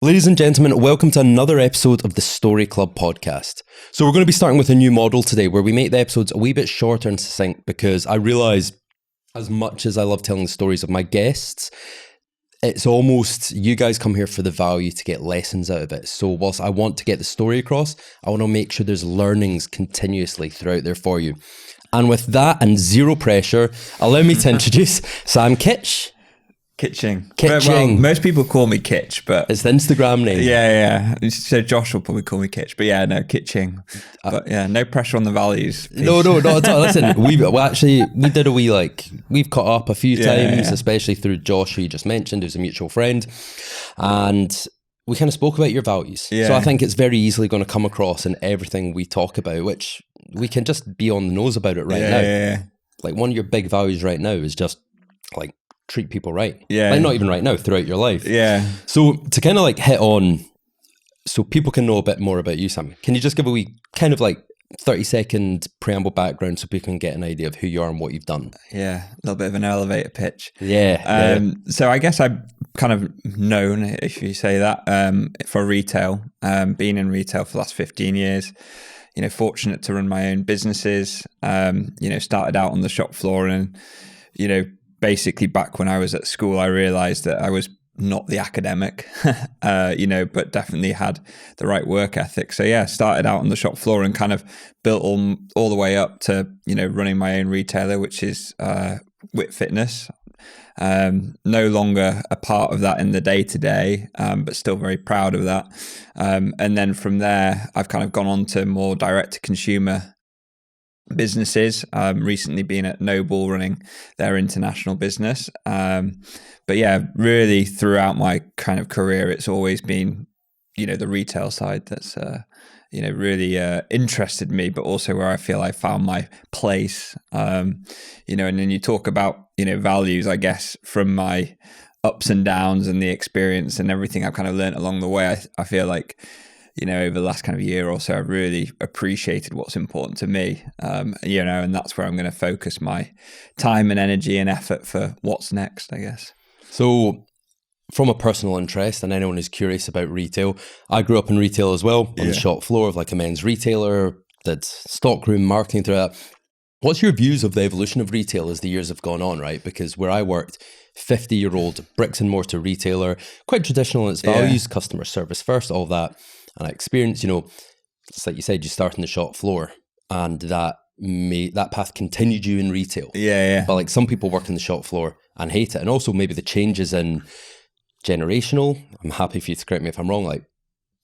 Ladies and gentlemen, welcome to another episode of the Story Club podcast. So we're going to be starting with a new model today where we make the episodes a wee bit shorter and succinct because I realise as much as I love telling the stories of my guests, it's almost you guys come here for the value to get lessons out of it. So whilst I want to get the story across, I want to make sure there's learnings continuously throughout there for you. And with that and zero pressure, allow me to introduce Sam Kitching. Well, most people call me Kitch, but it's the Instagram name. Yeah. So Josh will probably call me Kitch, but yeah, no, Kitching. But yeah, no pressure on the values. Please. No, not at all. Listen, we did a wee we've caught up a few times, especially through Josh, who you just mentioned, who's a mutual friend, and we kind of spoke about your values. Yeah. So I think it's very easily going to come across in everything we talk about, which we can just be on the nose about it right now. Yeah. Like one of your big values right now is just like treat people right. Yeah. Like not even right now, throughout your life. Yeah. So to kind of like hit on, so people can know a bit more about you, Sam, can you just give a wee kind of like 30-second preamble background so people can get an idea of who you are and what you've done? Yeah. A little bit of an elevator pitch. Yeah. So I guess I'm kind of known, if you say that, for retail, being in retail for the last 15 years, fortunate to run my own businesses, started out on the shop floor and, basically back when I was at school, I realized that I was not the academic, but definitely had the right work ethic. So yeah, started out on the shop floor and kind of built all the way up to, running my own retailer, which is WIT Fitness. No longer a part of that in the day to day, but still very proud of that. And then from there, I've kind of gone on to more direct to consumer businesses, recently been at NoBull running their international business. But yeah, really throughout my kind of career, it's always been, the retail side that's, really interested me, but also where I feel I found my place. And then you talk about, values, I guess, from my ups and downs and the experience and everything I've kind of learned along the way. I feel like, over the last kind of year or so, I've really appreciated what's important to me, and that's where I'm going to focus my time and energy and effort for what's next, I guess. So from a personal interest, and anyone who's curious about retail, I grew up in retail as well, on the shop floor of like a men's retailer, did stockroom marketing through that. What's your views of the evolution of retail as the years have gone on, right? Because where I worked, 50-year-old bricks and mortar retailer, quite traditional in its values, customer service first, all that. And I experienced, it's like you said, you start on the shop floor and that path continued you in retail. Yeah. But like some people work in the shop floor and hate it. And also maybe the changes in generational, I'm happy for you to correct me if I'm wrong, like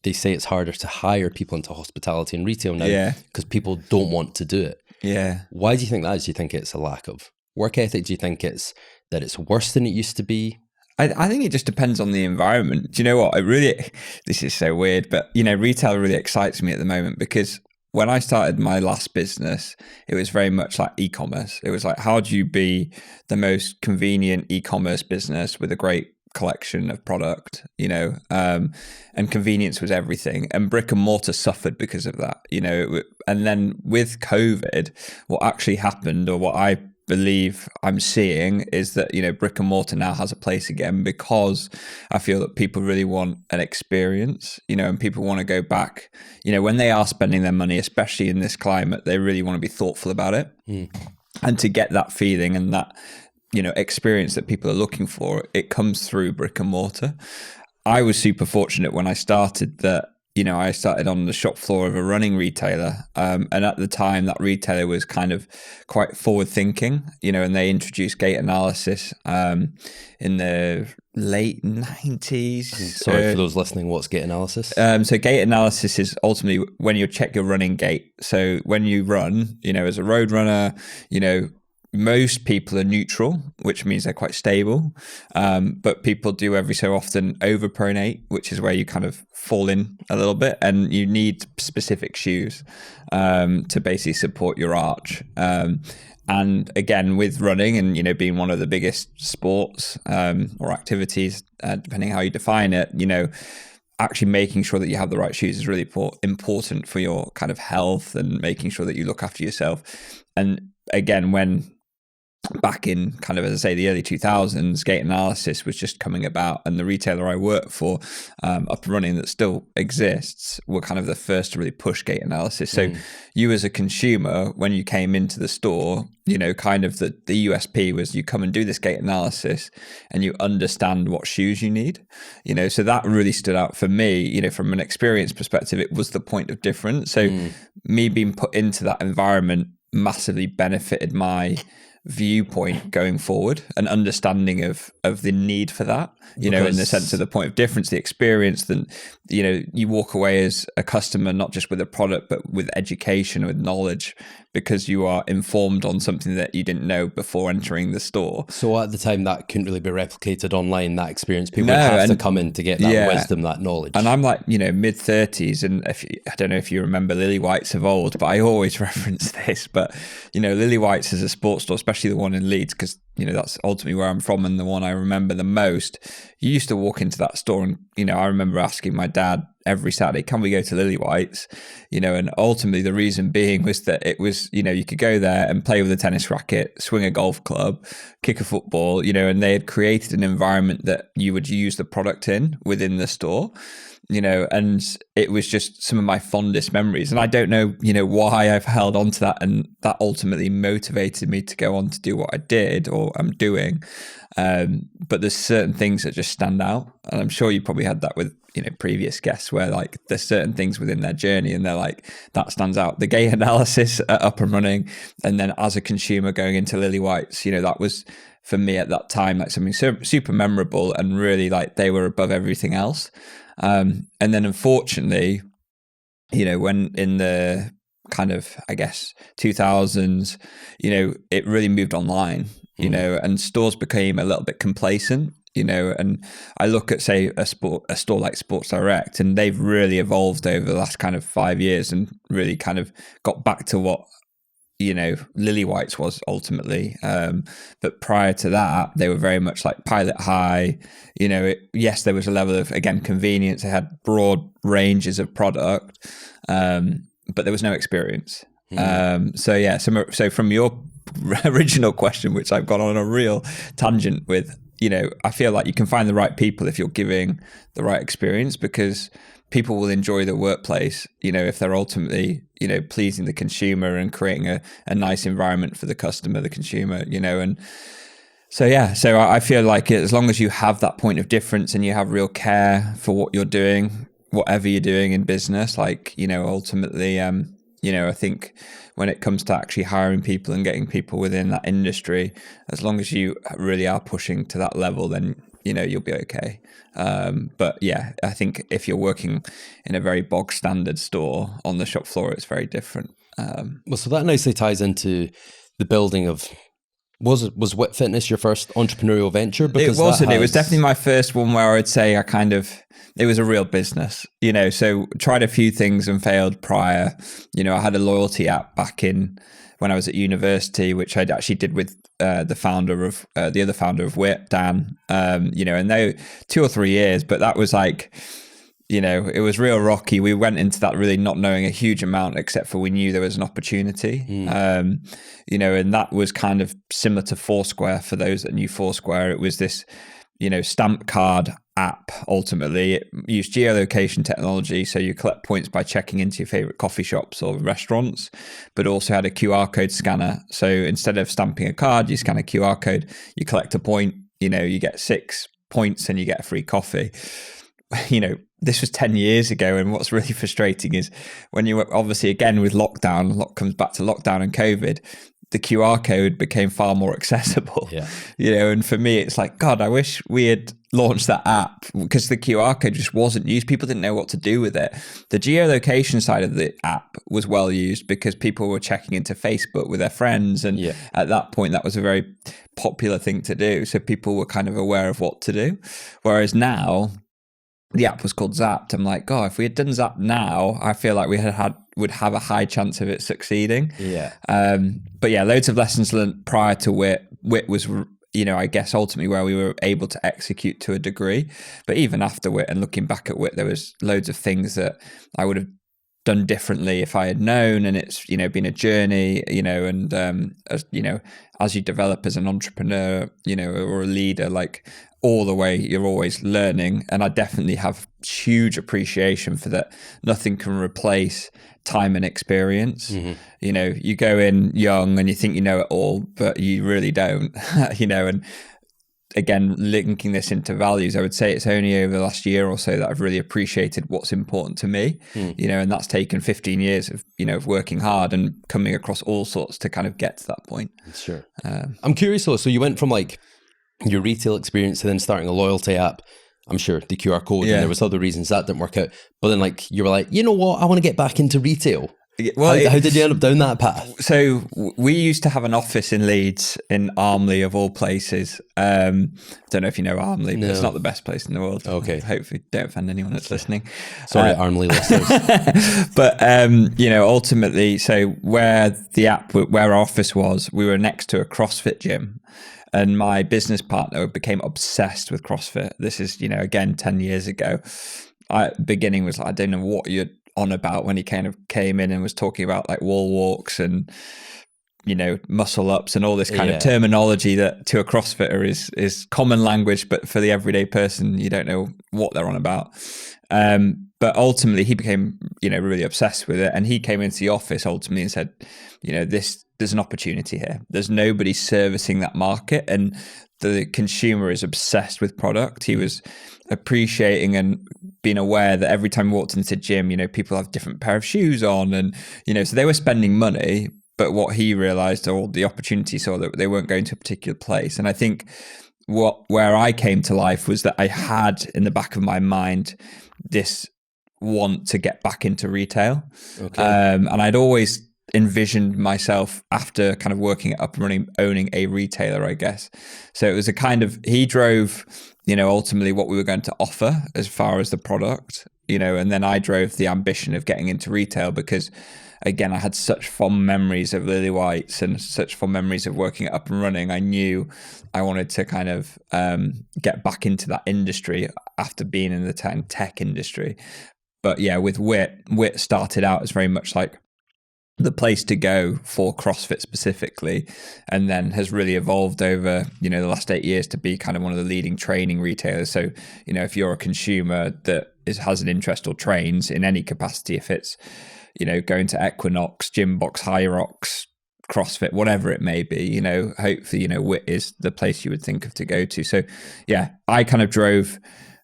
they say it's harder to hire people into hospitality and retail now because people don't want to do it. Yeah. Why do you think that is? Do you think it's a lack of work ethic? Do you think it's that it's worse than it used to be? I think it just depends on the environment. Do you know what? This is so weird, but retail really excites me at the moment because when I started my last business, it was very much like e-commerce. It was like, how do you be the most convenient e-commerce business with a great collection of product, and convenience was everything. And brick and mortar suffered because of that, and then with COVID, what actually happened, or what I believe I'm seeing, is that brick and mortar now has a place again because I feel that people really want an experience, and people want to go back, when they are spending their money, especially in this climate, they really want to be thoughtful about it. And to get that feeling and that experience that people are looking for, it comes through brick and mortar. I was super fortunate when I started that I started on the shop floor of a running retailer. And at the time, that retailer was kind of quite forward thinking, and they introduced gait analysis in the late 90s. Sorry for those listening, what's gait analysis? So gait analysis is ultimately when you check your running gait. So when you run, as a road runner, most people are neutral, which means they're quite stable. But people do every so often overpronate, which is where you kind of fall in a little bit, and you need specific shoes to basically support your arch. And again, with running and, being one of the biggest sports or activities, depending how you define it, actually making sure that you have the right shoes is really important for your kind of health and making sure that you look after yourself. And again, when back in kind of, as I say, the early 2000s, gait analysis was just coming about, and the retailer I work for, up and running, that still exists, were kind of the first to really push gait analysis. So you as a consumer, when you came into the store, you know, kind of the USP was you come and do this gait analysis and you understand what shoes you need, you know, so that really stood out for me, you know, from an experience perspective. It was the point of difference. So me being put into that environment massively benefited my viewpoint going forward, an understanding of the need for that, you know, in the sense of the point of difference, the experience. Then, you know, you walk away as a customer not just with a product but with education, with knowledge, because you are informed on something that you didn't know before entering the store. So at the time, that couldn't really be replicated online, that experience. People would have to come in to get that wisdom, that knowledge. And I'm like, you know, mid-30s, and I don't know if you remember Lily White's of old, but I always reference this. But, you know, Lily White's is a sports store, especially the one in Leeds, because, you know, that's ultimately where I'm from and the one I remember the most. You used to walk into that store and, you know, I remember asking my dad every Saturday, can we go to Lily White's? You know, and ultimately the reason being was that it was, you know, you could go there and play with a tennis racket, swing a golf club, kick a football, you know, and they had created an environment that you would use the product in within the store, you know, and it was just some of my fondest memories. And I don't know, you know, why I've held on to that, and that ultimately motivated me to go on to do what I did or I'm doing. But there's certain things that just stand out. And I'm sure you probably had that with, you know, previous guests, where like there's certain things within their journey and they're like, that stands out. The gait analysis up and running. And then as a consumer going into Lily White's, you know, that was for me at that time, like something super memorable, and really like they were above everything else. And then unfortunately, you know, when in the kind of, I guess, 2000s, you know, it really moved online, you know, and stores became a little bit complacent, you know, and I look at, say, a store like Sports Direct, and they've really evolved over the last kind of 5 years and really kind of got back to what, you know, Lily White's was ultimately. But prior to that, they were very much like Pilot High. You know, yes, there was a level of, again, convenience. They had broad ranges of product, but there was no experience. So from your original question, which I've gone on a real tangent with, you know, I feel like you can find the right people if you're giving the right experience, because people will enjoy the workplace, you know, if they're ultimately, you know, pleasing the consumer and creating a nice environment for the customer, the consumer, you know. And so I feel like as long as you have that point of difference and you have real care for what you're doing, whatever you're doing in business, like, you know, ultimately, you know, I think when it comes to actually hiring people and getting people within that industry, as long as you really are pushing to that level, then, you know, you'll be okay. But yeah, I think if you're working in a very bog standard store on the shop floor, it's very different. Well, so that nicely ties into the building of, was WIT Fitness your first entrepreneurial venture? Because it wasn't. It was definitely my first one where I would say it was a real business, you know, so tried a few things and failed prior. You know, I had a loyalty app back in when I was at university, which I'd actually did with the other founder of WIT, Dan, you know, and they 2 or 3 years, but that was like, you know, it was real rocky. We went into that really not knowing a huge amount, except for we knew there was an opportunity, you know, and that was kind of similar to Foursquare. For those that knew Foursquare, it was this, you know, stamp card app. Ultimately, it used geolocation technology, so you collect points by checking into your favorite coffee shops or restaurants, but also had a QR code scanner. So instead of stamping a card, you scan a QR code, you collect a point, you know, you get 6 points and you get a free coffee. You know, this was 10 years ago, and what's really frustrating is when you were obviously, again, with lockdown, comes back to lockdown and COVID, the QR code became far more accessible. Yeah. You know, and for me, it's like, God, I wish we had launched that app, because the QR code just wasn't used. People didn't know what to do with it. The geolocation side of the app was well used because people were checking into Facebook with their friends. And at that point, that was a very popular thing to do. So people were kind of aware of what to do. Whereas now, the app was called Zapped. I'm like, God, if we had done Zapped now, I feel like we would have a high chance of it succeeding. Yeah. But yeah, loads of lessons learned prior to WIT. WIT was, you know, I guess ultimately where we were able to execute to a degree. But even after WIT and looking back at WIT, there was loads of things that I would have done differently if I had known. And it's, you know, been a journey, you know, and as you know, as you develop as an entrepreneur, you know, or a leader, like all the way, you're always learning. And I definitely have huge appreciation for that. Nothing can replace time and experience. You know, you go in young and you think you know it all, but you really don't. You know, and again, linking this into values, I would say it's only over the last year or so that I've really appreciated what's important to me, you know, and that's taken 15 years of, you know, of working hard and coming across all sorts to kind of get to that point. Sure. I'm curious though, so you went from like your retail experience to then starting a loyalty app. I'm sure the QR code, and there was other reasons that didn't work out. But then like, you were like, you know what, I want to get back into retail. Well, how did you end up down that path? So we used to have an office in Leeds, in Armley of all places. I don't know if you know Armley, but it's not the best place in the world. Okay. Hopefully don't offend anyone that's listening. Sorry, Armley listeners. But, you know, ultimately, so where our office was, we were next to a CrossFit gym. And my business partner became obsessed with CrossFit. This is, you know, again, 10 years ago. Beginning was like, I don't know what you're on about, when he kind of came in and was talking about like wall walks and, you know, muscle ups and all this kind of terminology that to a CrossFitter is common language, but for the everyday person, you don't know what they're on about. But ultimately he became, you know, really obsessed with it. And he came into the office ultimately and said, you know, there's an opportunity here. There's nobody servicing that market, and the consumer is obsessed with product. He was appreciating and being aware that every time we walked into the gym, you know, people have different pair of shoes on, and, you know, so they were spending money, but what he realized, or the opportunity saw, that they weren't going to a particular place. And I think where I came to life was that I had in the back of my mind this want to get back into retail. Okay. And I'd always envisioned myself, after kind of working it up and running, owning a retailer, I guess. So it was a kind of, he drove, you know, ultimately what we were going to offer as far as the product, you know, and then I drove the ambition of getting into retail because, again, I had such fond memories of Lily White's and such fond memories of working it up and running. I knew I wanted to kind of get back into that industry after being in the tech industry. But yeah, with WIT started out as very much like the place to go for CrossFit specifically, and then has really evolved over, you know, the last 8 years to be kind of one of the leading training retailers. So, you know, if you're a consumer that has an interest or trains in any capacity, if it's, you know, going to Equinox, Gymbox, Hyrox, CrossFit, whatever it may be, you know, hopefully, you know, WIT is the place you would think of to go to. So yeah, I kind of drove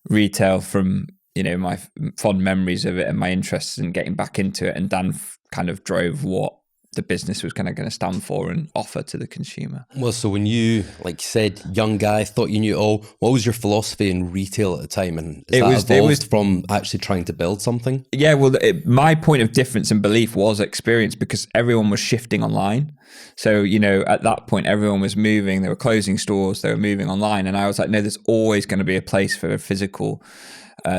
retail from, you know, my fond memories of it and my interests in getting back into it, and Dan kind of drove what the business was kind of going to stand for and offer to the consumer. Well, so when you, like you said, young guy, thought you knew it all, what was your philosophy in retail at the time? And it was from actually trying to build something? Yeah, well, my point of difference and belief was experience, because everyone was shifting online. So, you know, at that point, everyone was moving, they were closing stores, they were moving online. And I was like, no, there's always going to be a place for a physical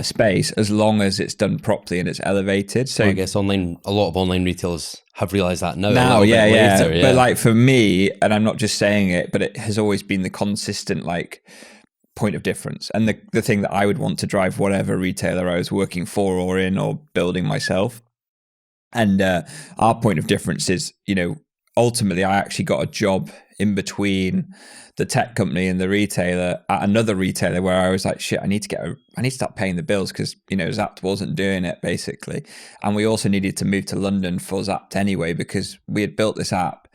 space, as long as it's done properly and it's elevated. So I guess a lot of online retailers have realized that now. Later. But like for me, and I'm not just saying it, but it has always been the consistent like point of difference, and the thing that I would want to drive whatever retailer I was working for or in or building myself. And our point of difference is, you know, ultimately I actually got a job in between the tech company and the retailer at another retailer, where I was like, shit, I need to start paying the bills, because, you know, Zapped wasn't doing it basically. And we also needed to move to London for Zapped anyway, because we had built this app.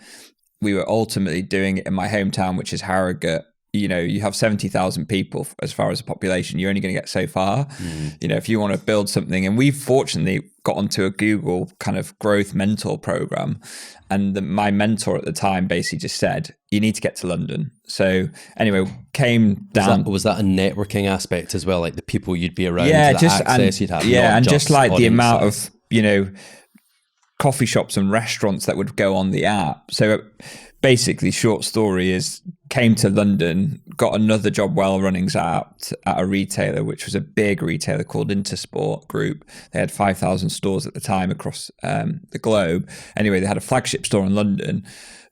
We were ultimately doing it in my hometown, which is Harrogate. You know, you have 70,000 people as far as the population, you're only going to get so far. You know, if you want to build something, and we've fortunately got onto a Google kind of growth mentor program. And my mentor at the time basically just said, you need to get to London. So anyway, came down. Was that a networking aspect as well? Like the people you'd be around, access you'd have? Yeah, and just like the amount of, you know, coffee shops and restaurants that would go on the app. So basically, short story is, came to London, got another job while running Zapped at a retailer, which was a big retailer called Intersport Group. They had 5,000 stores at the time across the globe. Anyway, they had a flagship store in London.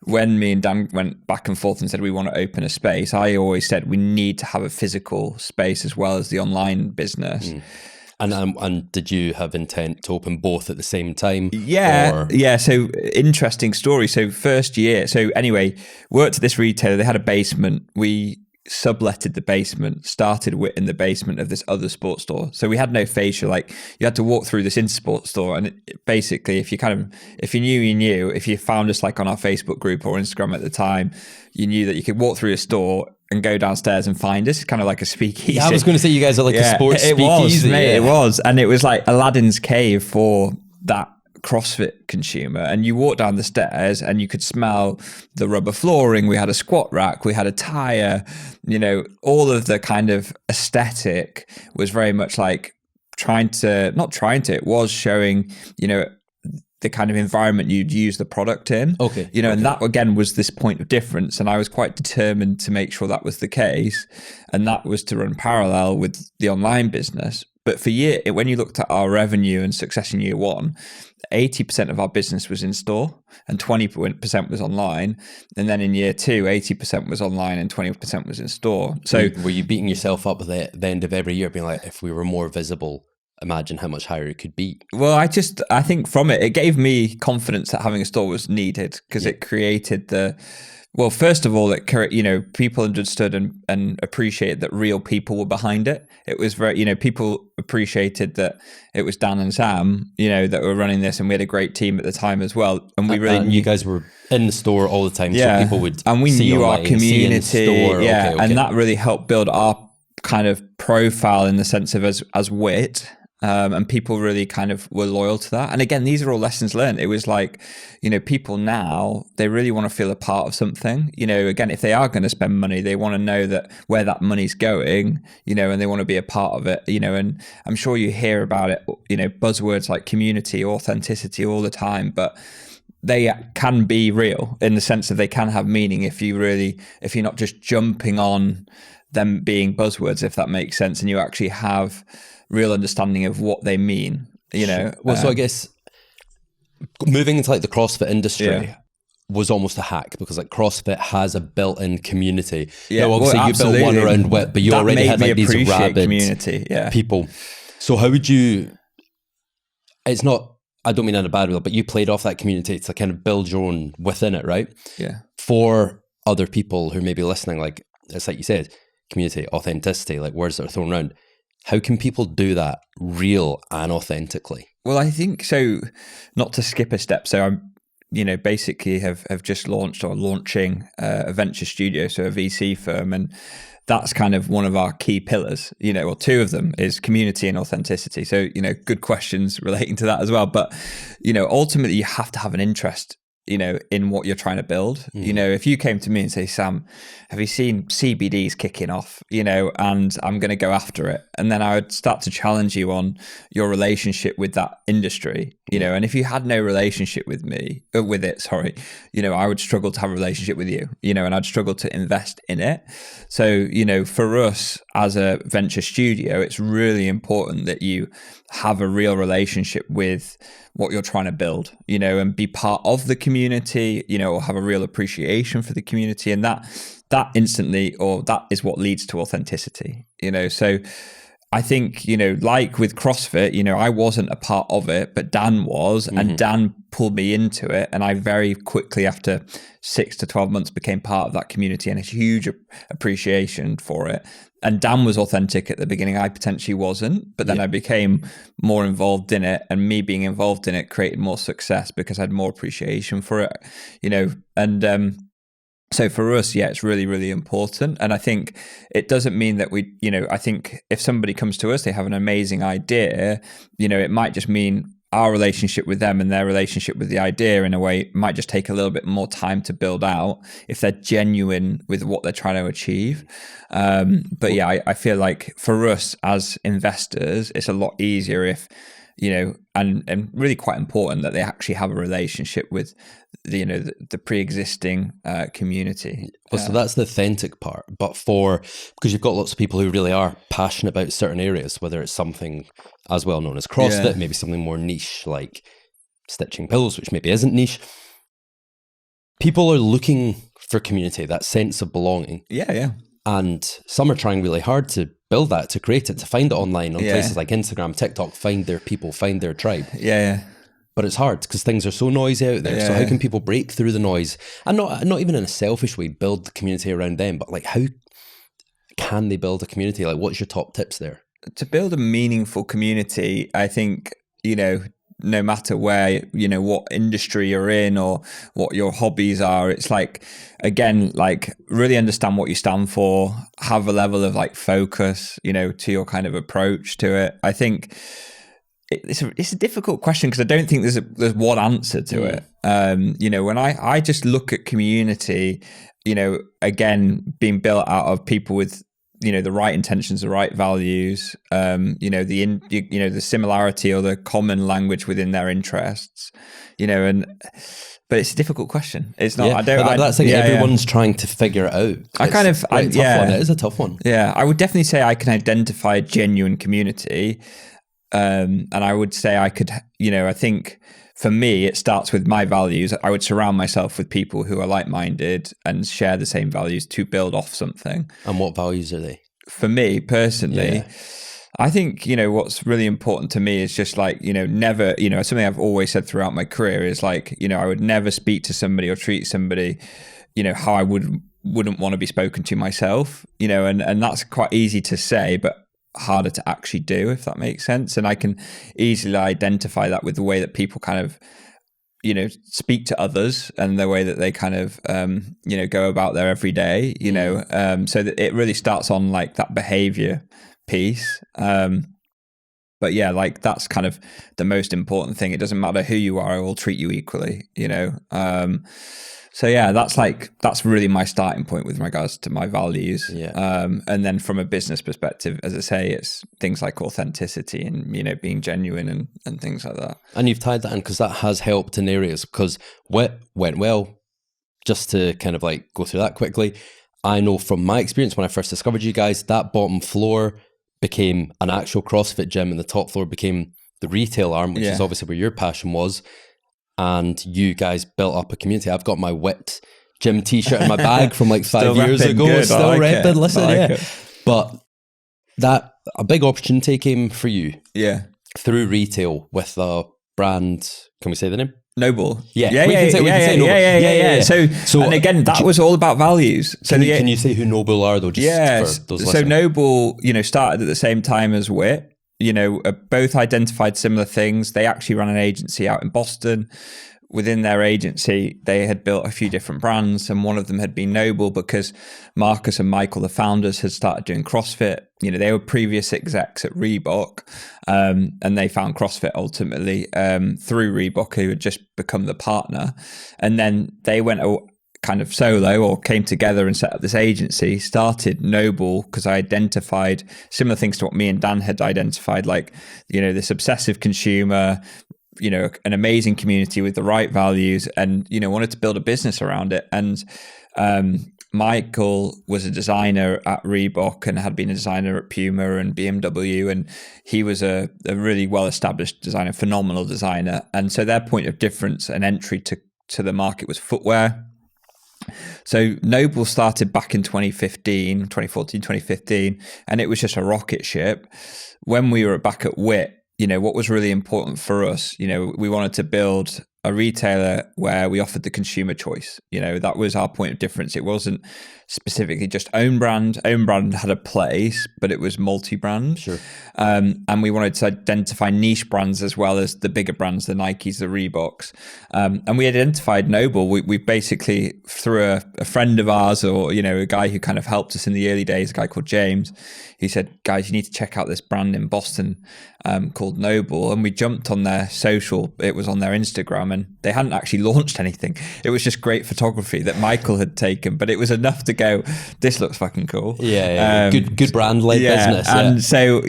When me and Dan went back and forth and said we want to open a space, I always said we need to have a physical space as well as the online business. And did you have intent to open both at the same time? Yeah. So interesting story. So first year. So anyway, worked at this retailer. They had a basement. We subletted the basement, started WIT in the basement of this other sports store. So we had no fascia. Like, you had to walk through this Intersport store, and basically, if you knew, you knew. If you found us like on our Facebook group or Instagram at the time, you knew that you could walk through a store and go downstairs and find us. It's kind of like a speakeasy. Yeah, I was going to say you guys are like a sports speakeasy. It was, and it was like Aladdin's cave for that CrossFit consumer. And you walk down the stairs and you could smell the rubber flooring. We had a squat rack, we had a tire, all of the kind of aesthetic was very much like it was showing, the kind of environment you'd use the product in. Okay. And that again was this point of difference. And I was quite determined to make sure that was the case. And that was to run parallel with the online business. But when you looked at our revenue and success in year one, 80% of our business was in store and 20% was online. And then in year two, 80% was online and 20% was in store. So were you beating yourself up at the end of every year, being like, if we were more visible, imagine how much higher it could be? Well, I think from it gave me confidence that having a store was needed, because it created well, first of all, people understood and appreciated that real people were behind it. It was very, people appreciated that it was Dan and Sam, that were running this, and we had a great team at the time as well. And we really knew you guys were in the store all the time, so people would and we see knew our online, community, see in store. Okay. And that really helped build our kind of profile in the sense of as WIT. And people really kind of were loyal to that. And again, these are all lessons learned. It was like, people now, they really want to feel a part of something. Again, if they are going to spend money, they want to know that where that money's going, and they want to be a part of it, and I'm sure you hear about it, buzzwords like community, authenticity all the time, but they can be real in the sense that they can have meaning if you're not just jumping on them being buzzwords, if that makes sense, and you actually have real understanding of what they mean, Well, so I guess moving into like the CrossFit industry was almost a hack, because like CrossFit has a built-in community. Yeah, obviously you built one around WIT, but you that already had like these rabid community, people. So how would you? It's not. I don't mean in a bad way, but you played off that community to kind of build your own within it, right? Yeah. For other people who may be listening, like it's like you said, community, authenticity, like words that are thrown around. How can people do that real and authentically? Well, I think so. Not to skip a step. So I'm, basically have just launched or launching a venture studio, so a VC firm, and that's kind of one of our key pillars. Or two of them is community and authenticity. So good questions relating to that as well. But ultimately, you have to have an interest in what you're trying to build. If you came to me and say, Sam, have you seen CBDs kicking off, and I'm going to go after it. And then I would start to challenge you on your relationship with that industry, and if you had no relationship with it, I would struggle to have a relationship with you, and I'd struggle to invest in it. So, for us as a venture studio, it's really important that you have a real relationship with what you're trying to build, and be part of the community, or have a real appreciation for the community. And that instantly, or that is what leads to authenticity, So I think, like with CrossFit, I wasn't a part of it, but Dan was, and Dan pulled me into it. And I very quickly, after 6 to 12 months, became part of that community, and a huge appreciation for it. And Dan was authentic at the beginning. I potentially wasn't, but then I became more involved in it, and me being involved in it created more success because I had more appreciation for it, and, so for us, it's really, really important. And I think it doesn't mean that I think if somebody comes to us, they have an amazing idea, it might just mean our relationship with them and their relationship with the idea in a way might just take a little bit more time to build out if they're genuine with what they're trying to achieve. But I feel like for us as investors, it's a lot easier if, and really quite important that they actually have a relationship with the pre-existing community. Well, so that's the authentic part. But because you've got lots of people who really are passionate about certain areas, whether it's something as well known as CrossFit, maybe something more niche like stitching pillows, which maybe isn't niche. People are looking for community, that sense of belonging. Yeah. And some are trying really hard to build that, to create it, to find it online on places like Instagram, TikTok, find their people, find their tribe. Yeah. But it's hard because things are so noisy out there. So how can people break through the noise? And not even in a selfish way, build the community around them, but like, how can they build a community? Like, what's your top tips there? To build a meaningful community, I think, no matter where, what industry you're in or what your hobbies are, it's like, again, like really understand what you stand for, have a level of like focus, to your kind of approach to it. I think it's a difficult question because I don't think there's one answer to it. When I just look at community, again, being built out of people with, the right intentions, the right values, the similarity or the common language within their interests, but it's a difficult question. It's not. That's like everyone's trying to figure it out. It is a tough one. Yeah, I would definitely say I can identify a genuine community, and I would say I could. I think for me, it starts with my values. I would surround myself with people who are like-minded and share the same values to build off something. And what values are they? For me personally, I think, what's really important to me is just like, never, something I've always said throughout my career is like, I would never speak to somebody or treat somebody, how I wouldn't want to be spoken to myself, and that's quite easy to say, but harder to actually do, if that makes sense. And I can easily identify that with the way that people kind of, speak to others and the way that they kind of, go about their everyday, so that it really starts on like that behavior piece. But yeah, like that's kind of the most important thing. It doesn't matter who you are, I will treat you equally, So yeah, that's really my starting point with regards to my values. And then from a business perspective, as I say, it's things like authenticity and, being genuine and things like that. And you've tied that in because that has helped in areas because WIT went well. Just to kind of like go through that quickly, I know from my experience when I first discovered you guys, that bottom floor became an actual CrossFit gym and the top floor became the retail arm, which is obviously where your passion was. And you guys built up a community. I've got my WIT gym t-shirt in my bag from like 5 years ago. Good. Still repping, listen, But that a big opportunity came for you. Through retail with a brand. Can we say the name? NoBull. We can say NoBull. So and again, that was all about values. So can you say who NoBull are though? Just for those so NoBull, started at the same time as WIT. Both identified similar things. They actually ran an agency out in Boston. Within their agency, they had built a few different brands, and one of them had been NoBull because Marcus and Michael, the founders, had started doing CrossFit. They were previous execs at Reebok, and they found CrossFit ultimately through Reebok, who had just become the partner. And then they went kind of solo or came together and set up this agency, started NoBull because I identified similar things to what me and Dan had identified, like, this obsessive consumer, an amazing community with the right values and, wanted to build a business around it. And Michael was a designer at Reebok and had been a designer at Puma and BMW. And he was a really well-established designer, phenomenal designer. And so their point of difference and entry to the market was footwear. So NoBull started back in 2015, and it was just a rocket ship. When we were back at WIT, what was really important for us, we wanted to build a retailer where we offered the consumer choice. That was our point of difference. It wasn't specifically just own brand. Own brand had a place, but it was multi-brand. Sure. And we wanted to identify niche brands as well as the bigger brands, the Nikes, the Reeboks. And we identified NoBull. We basically, through a friend of ours or, a guy who kind of helped us in the early days, a guy called James, he said, guys, you need to check out this brand in Boston called NoBull. And we jumped on their social. It was on their Instagram and they hadn't actually launched anything. It was just great photography that Michael had taken, but it was enough to go, this looks fucking cool. Good brand-led business. And so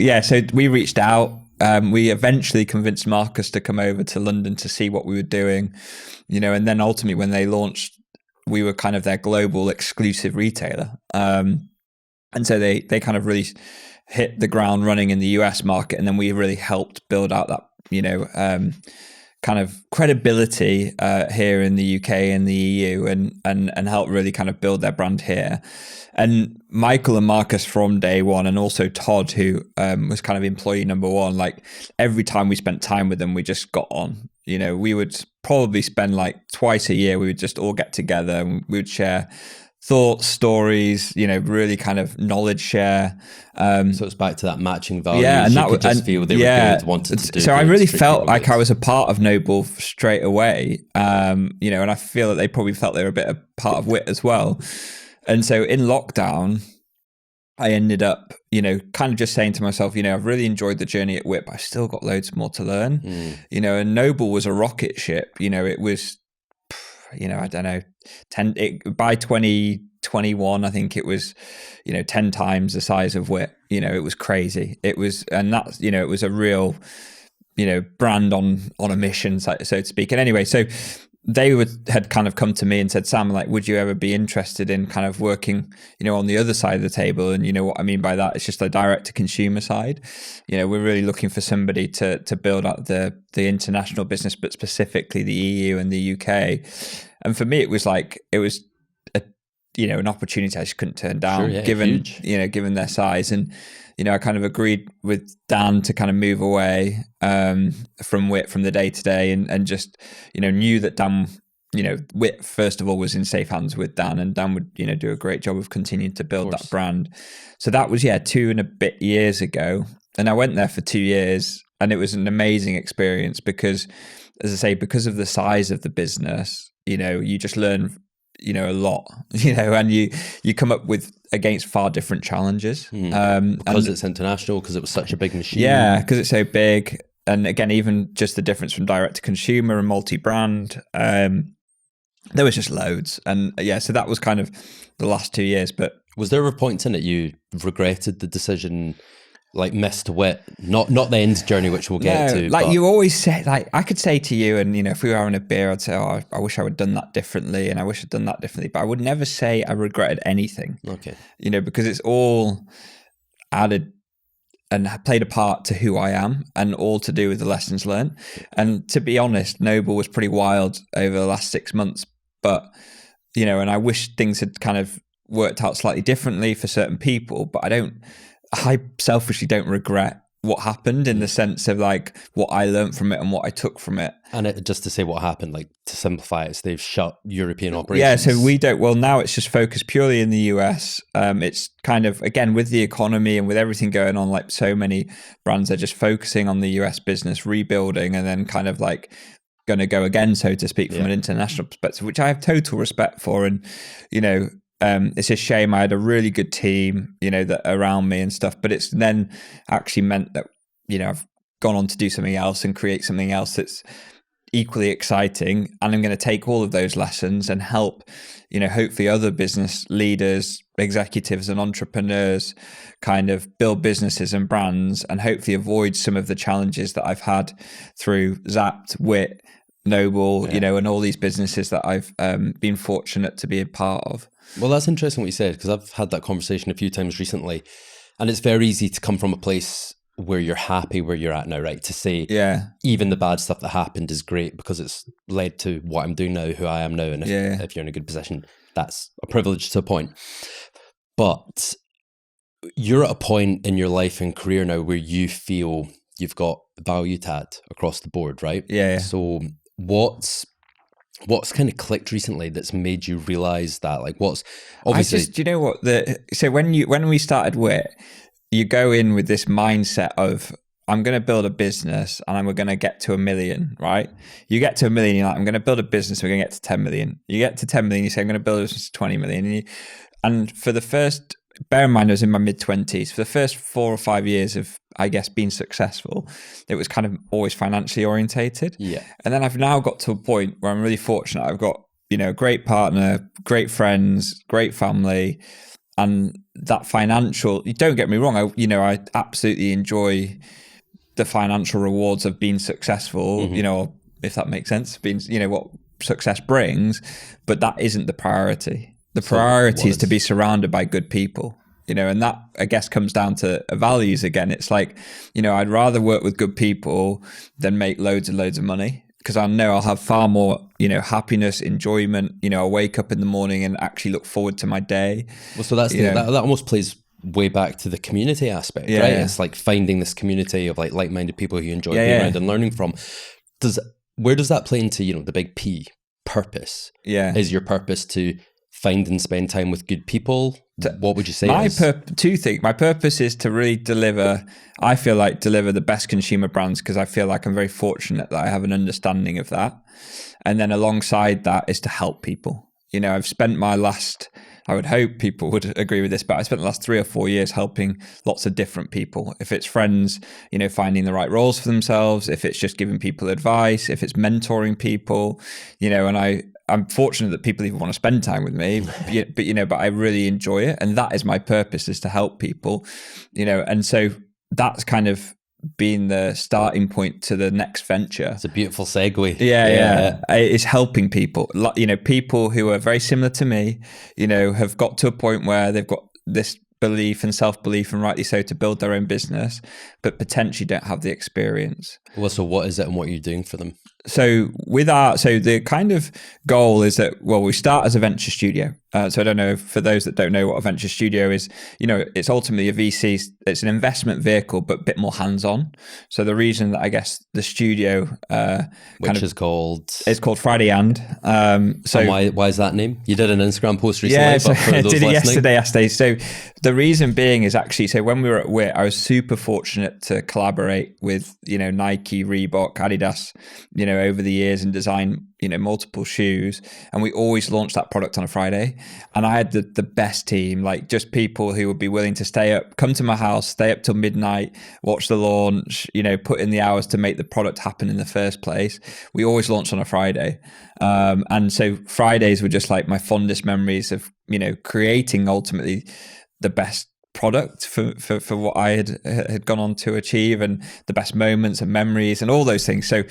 we reached out. We eventually convinced Marcus to come over to London to see what we were doing, and then ultimately when they launched, we were kind of their global exclusive retailer. And so they kind of really hit the ground running in the US market. And then we really helped build out that, kind of credibility here in the UK and the EU, and help really kind of build their brand here. And Michael and Marcus from day one, and also Todd, who was kind of employee number one, like every time we spent time with them, we just got on. You know, we would probably spend like twice a year, we would just all get together and we would share thoughts, stories, you know, really kind of knowledge share. So it's back to that matching values. Yeah, and you that could just feel they were good, wanted to do. So I really felt like I was a part of NoBull straight away, you know, and I feel that they probably felt they were a bit a part of WIT as well. And so in lockdown, I ended up, you know, kind of just saying to myself, you know, I've really enjoyed the journey at WIT, but I've still got loads more to learn. You know, and NoBull was a rocket ship. You know, it was, you know, I don't know, by 2021, I think it was, you know, 10 times the size of WIT. You know, it was crazy. It was, and that's, you know, it was a real, you know, brand on a mission, so to speak. And anyway, so they had kind of come to me and said, Sam, like, would you ever be interested in kind of working, you know, on the other side of the table? And you know what I mean by that? It's just the direct to consumer side. You know, we're really looking for somebody to build out the international business, but specifically the EU and the UK. And for me, it was like, it was you know, an opportunity I just couldn't turn down, given huge. You know, given their size. And you know, I kind of agreed with Dan to kind of move away from WIT, from the day to day, and just, you know, knew that Dan, you know, WIT first of all was in safe hands with Dan, and Dan would, you know, do a great job of continuing to build that brand. So that was 2 and a bit years ago, and I went there for 2 years, and it was an amazing experience because, as I say, because of the size of the business, you know, you just learn, you know, a lot, you know, and you come up with against far different challenges. Because it's international, because it was such a big machine. Yeah, because it's so big. And again, even just the difference from direct to consumer and multi-brand, there was just loads. And so that was kind of the last 2 years. But was there ever points in it you regretted the decision, like missed WIT, not the end journey, which we'll get to? Like, you always say, like, I could say to you, and you know, if we were having a beer, I'd say, oh, I wish I would have done that differently, and I wish I'd done that differently. But I would never say I regretted anything. Okay. You know, because it's all added and played a part to who I am, and all to do with the lessons learned. And to be honest, NoBull was pretty wild over the last 6 months, but you know, and I wish things had kind of worked out slightly differently for certain people, but I selfishly don't regret what happened, in the sense of like what I learned from it and what I took from it. And just to say what happened, like to simplify it, they've shut European operations. Yeah, so we don't, well, now it's just focused purely in the US. It's kind of, again, with the economy and with everything going on, like so many brands are just focusing on the US business, rebuilding, and then kind of like going to go again, so to speak, from an international perspective, which I have total respect for. And, you know, it's a shame. I had a really good team, you know, that around me and stuff, but it's then actually meant that, you know, I've gone on to do something else and create something else that's equally exciting. And I'm going to take all of those lessons and help, you know, hopefully other business leaders, executives and entrepreneurs kind of build businesses and brands, and hopefully avoid some of the challenges that I've had through Zapped, WIT, NoBull, you know, and all these businesses that I've been fortunate to be a part of. Well, that's interesting what you said, because I've had that conversation a few times recently, and it's very easy to come from a place where you're happy where you're at now, right? To say, even the bad stuff that happened is great because it's led to what I'm doing now, who I am now. And if you're in a good position, that's a privilege to a point. But you're at a point in your life and career now where you feel you've got value to add across the board, right? Yeah. So what's kind of clicked recently that's made you realize that? Like, what's obviously, do you know what, so when we started WIT, you go in with this mindset of, I'm going to build a business and we're going to get to 1 million, right? You get to 1 million, you're like, I'm going to build a business, we're going to get to 10 million. You get to 10 million, you say, I'm going to build a business to 20 million. And for the first, bear in mind, I was in my mid-20s. For the first 4 or 5 years of, I guess, being successful, it was kind of always financially orientated. Yeah. And then I've now got to a point where I'm really fortunate. I've got, you know, a great partner, great friends, great family, and that financial, don't get me wrong, I absolutely enjoy the financial rewards of being successful, you know, if that makes sense, being, you know, what success brings, but that isn't the priority. The priority is to be surrounded by good people, you know, and that, I guess, comes down to values again. It's like, you know, I'd rather work with good people than make loads and loads of money, because I know I'll have far more, happiness, enjoyment. I'll wake up in the morning and actually look forward to my day. Well, so that almost plays way back to the community aspect, right? Yeah. It's like finding this community of like-minded people who you enjoy being around and learning from. Where does that play into, the big P, purpose? Yeah. Is your purpose to find and spend time with good people? What would you say? Two things. My purpose is to really deliver the best consumer brands, because I feel like I'm very fortunate that I have an understanding of that. And then alongside that is to help people. I've spent I would hope people would agree with this, but I spent the last 3 or 4 years helping lots of different people. If it's friends, finding the right roles for themselves, if it's just giving people advice, if it's mentoring people, and I'm fortunate that people even want to spend time with me, but I really enjoy it. And that is my purpose, is to help people, and so that's kind of been the starting point to the next venture. It's a beautiful segue. Yeah. It's helping people, people who are very similar to me, have got to a point where they've got this belief and self-belief, and rightly so, to build their own business, but potentially don't have the experience. Well, so what is it and what are you doing for them? So the kind of goal is that, we start as a venture studio. So I don't know, for those that don't know what a venture studio is, it's ultimately a VC, it's an investment vehicle, but a bit more hands-on. So the reason that I guess the studio, is called Friday and. So and why is that name? You did an Instagram post recently. Yeah, so I did it yesterday. So the reason being is actually, so when we were at WIT, I was super fortunate to collaborate with, Nike, Reebok, Adidas, over the years, and design, multiple shoes. And we always launched that product on a Friday. And I had the best team, like just people who would be willing to come to my house, stay up till midnight, watch the launch, put in the hours to make the product happen in the first place. We always launched on a Friday. And so Fridays were just like my fondest memories of, creating ultimately the best product for what I had gone on to achieve, and the best moments and memories and all those things. So,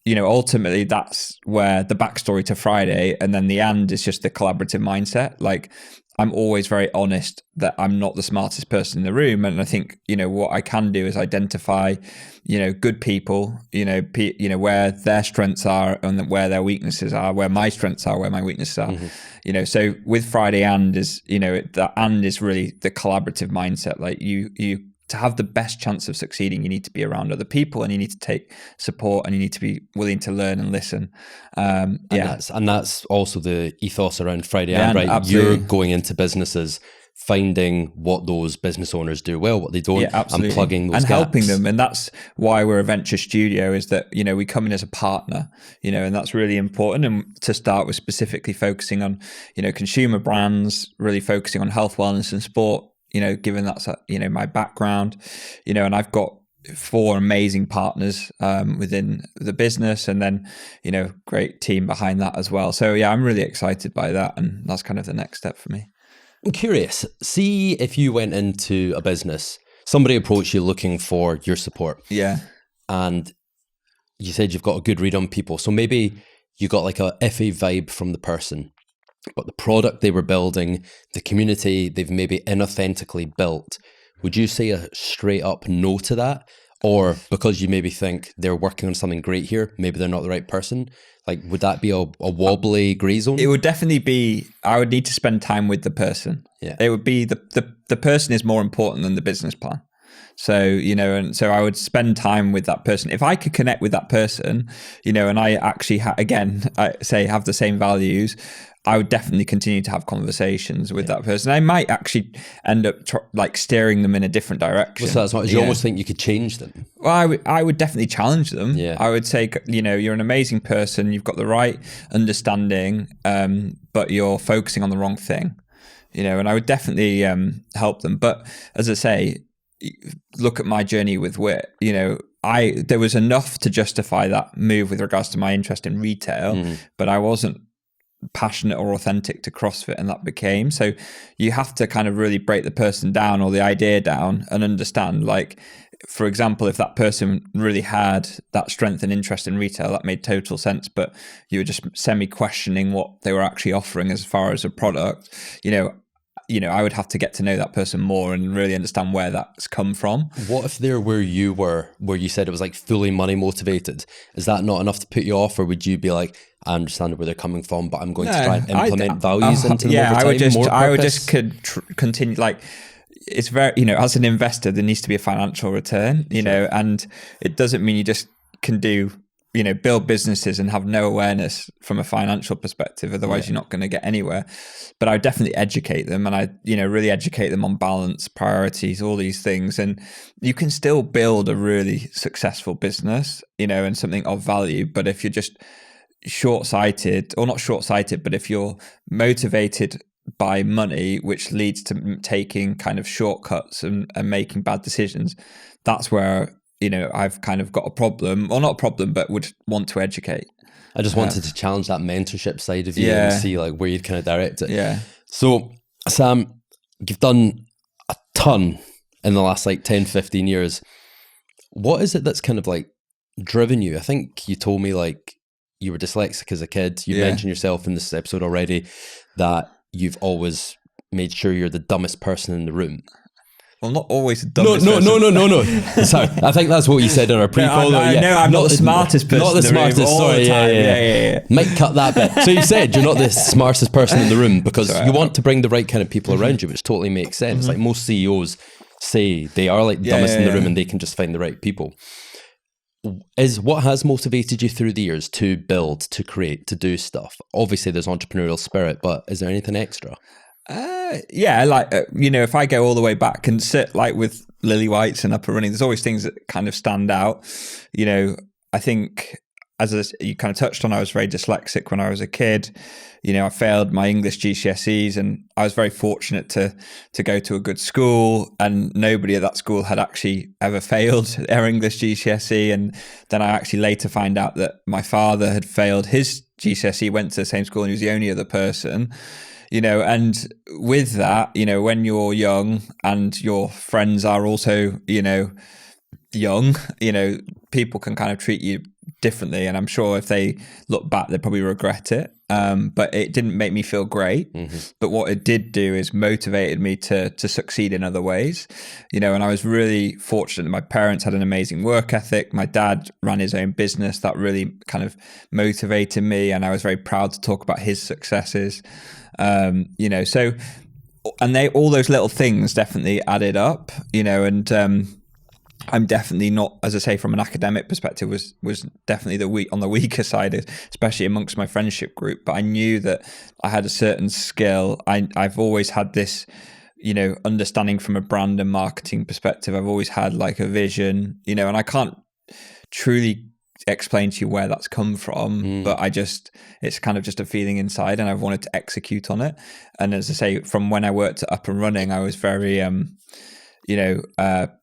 ultimately that's where the backstory to Friday, and then the and is just the collaborative mindset. Like, I'm always very honest that I'm not the smartest person in the room. And I think, what I can do is identify, good people, where their strengths are and where their weaknesses are, where my strengths are, where my weaknesses are. Mm-hmm. So with Friday and is, that and is really the collaborative mindset. Like you to have the best chance of succeeding, you need to be around other people, and you need to take support, and you need to be willing to learn and listen. And that's also the ethos around Friday and, right? Absolutely. You're going into businesses, finding what those business owners do well, what they don't, and plugging those and gaps. Helping them. And that's why we're a venture studio, is that, we come in as a partner, and that's really important. And to start with, specifically focusing on, consumer brands, really focusing on health, wellness and sport, given that's, my background, and I've got 4 amazing partners within the business, and then, great team behind that as well. So yeah, I'm really excited by that. And that's kind of the next step for me. I'm curious, see if you went into a business, somebody approached you looking for your support. Yeah. And you said you've got a good read on people. So maybe you got like a iffy vibe from the person, but the product they were building, the community they've maybe inauthentically built. Would you say a straight up no to that? Or because you maybe think they're working on something great here, maybe they're not the right person? Like, would that be a wobbly gray zone? It would definitely be, I would need to spend time with the person. Yeah. It would be, the person is more important than the business plan. So, and so I would spend time with that person. If I could connect with that person, and I actually, I have the same values, I would definitely continue to have conversations with that person. I might actually end up steering them in a different direction. So that's what you almost think you could change them. Well, I would definitely challenge them. Yeah. I would say, you're an amazing person. You've got the right understanding, but you're focusing on the wrong thing. And I would definitely help them. But as I say, look at my journey with WIT. There was enough to justify that move with regards to my interest in retail, but I wasn't passionate or authentic to CrossFit, and that became. So you have to kind of really break the person down or the idea down and understand, like, for example, if that person really had that strength and interest in retail, that made total sense, but you were just semi-questioning what they were actually offering as far as a product, I would have to get to know that person more and really understand where that's come from. What if they're where you were, where you said it was like fully money motivated? Is that not enough to put you off, or would you be like, I understand where they're coming from, but I'm going to try and implement values into them over time? I would just continue, like, it's very, as an investor, there needs to be a financial return, and it doesn't mean you just can do, build businesses and have no awareness from a financial perspective. Otherwise, you're not going to get anywhere. But I would definitely educate them, and I, really educate them on balance, priorities, all these things. And you can still build a really successful business, and something of value. But if you're just short-sighted, or not short-sighted, but if you're motivated by money, which leads to taking kind of shortcuts and making bad decisions, that's where I've kind of got a problem, or not a problem, but would want to educate. I just wanted to challenge that mentorship side of you and see like where you'd kind of direct it. Yeah. So Sam, you've done a ton in the last like 10, 15 years. What is it that's kind of like driven you? I think you told me like you were dyslexic as a kid. You mentioned yourself in this episode already that you've always made sure you're the dumbest person in the room. Well, not always the dumbest person. No. Sorry, I think that's what you said in our pre-call. No, I'm not the smartest person. Not the smartest. Sorry, yeah. Might cut that bit. So you said you're not the smartest person in the room because you want to bring the right kind of people around you, which totally makes sense. Like most CEOs say they are like the dumbest in the room and they can just find the right people. Is what has motivated you through the years to build, to create, to do stuff? Obviously there's entrepreneurial spirit, but is there anything extra? If I go all the way back and sit like with Lily Whites and Up and Running, there's always things that kind of stand out. I think as you kind of touched on, I was very dyslexic when I was a kid. I failed my English GCSEs, and I was very fortunate to go to a good school, and nobody at that school had actually ever failed their English GCSE. And then I actually later find out that my father had failed his GCSE, went to the same school, and he was the only other person. And with that, when you're young and your friends are also, young, people can kind of treat you differently. And I'm sure if they look back, they probably regret it. But it didn't make me feel great. Mm-hmm. But what it did do is motivated me to succeed in other ways, and I was really fortunate. My parents had an amazing work ethic. My dad ran his own business that really kind of motivated me. And I was very proud to talk about his successes. All those little things definitely added up, I'm definitely not, as I say, from an academic perspective, was definitely on the weaker side, especially amongst my friendship group. But I knew that I had a certain skill. I've always had this, understanding from a brand and marketing perspective. I've always had like a vision, and I can't truly explain to you where that's come from, but it's kind of just a feeling inside, and I've wanted to execute on it. And as I say, from when I worked at Up and Running, I was very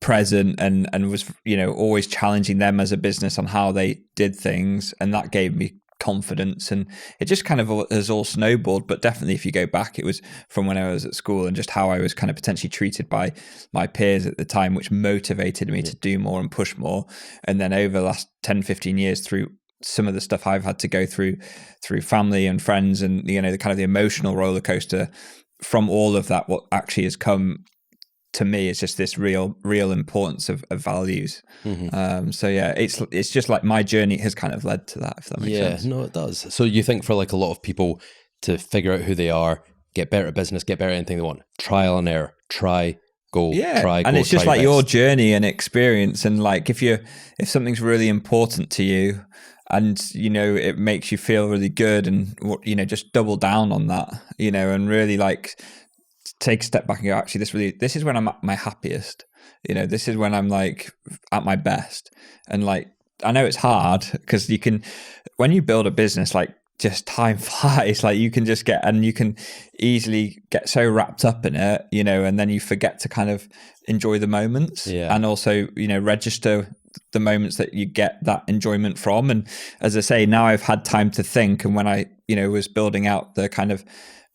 present and was always challenging them as a business on how they did things, and that gave me confidence, and it just kind of has all snowballed. But definitely if you go back, it was from when I was at school and just how I was kind of potentially treated by my peers at the time, which motivated me to do more and push more. And then over the last 10, 15 years, through some of the stuff I've had to go through family and friends, and the kind of the emotional roller coaster from all of that, what actually has come to me is just this real importance of values. Mm-hmm. It's just like my journey has kind of led to that, if that makes sense. Yeah, no, it does. So you think for like a lot of people to figure out who they are, get better at business, get better at anything they want, trial and error, try, go, try, go, and it's just like best. your journey and experience. And like if something's really important to you, and it makes you feel really good, and just double down on that, and really like take a step back and go, actually, this is when I'm at my happiest. This is when I'm like at my best. And like, I know it's hard because when you build a business, like just time flies. Like you can easily get so wrapped up in it, and then you forget to kind of enjoy the moments and also, register the moments that you get that enjoyment from. And as I say, now I've had time to think. And when I, was building out the kind of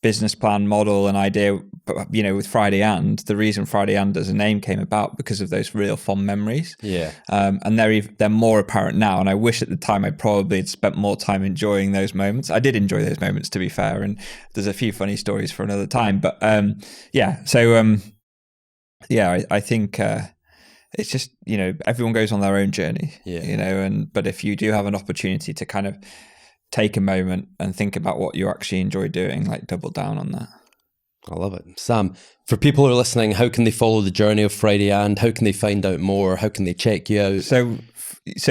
business plan model and idea but with Friday and the reason Friday and as a name came about because of those real fond memories. Yeah. And they're more apparent now. And I wish at the time I probably had spent more time enjoying those moments. I did enjoy those moments, to be fair. And there's a few funny stories for another time. But I think it's just, everyone goes on their own journey, but if you do have an opportunity to kind of take a moment and think about what you actually enjoy doing, like double down on that. I love it. Sam, for people who are listening, how can they follow the journey of Friday and how can they find out more? How can they check you out? So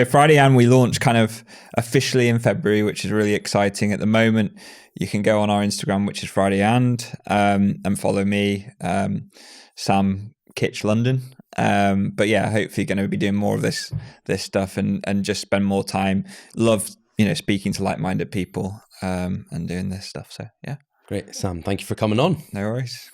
Friday and we launched kind of officially in February, which is really exciting at the moment. You can go on our Instagram, which is Friday and follow me, Sam Kitch London. But yeah, hopefully going to be doing more of this stuff and just spend more time. Love, speaking to like-minded people and doing this stuff. So yeah. Great. Sam, thank you for coming on. No worries.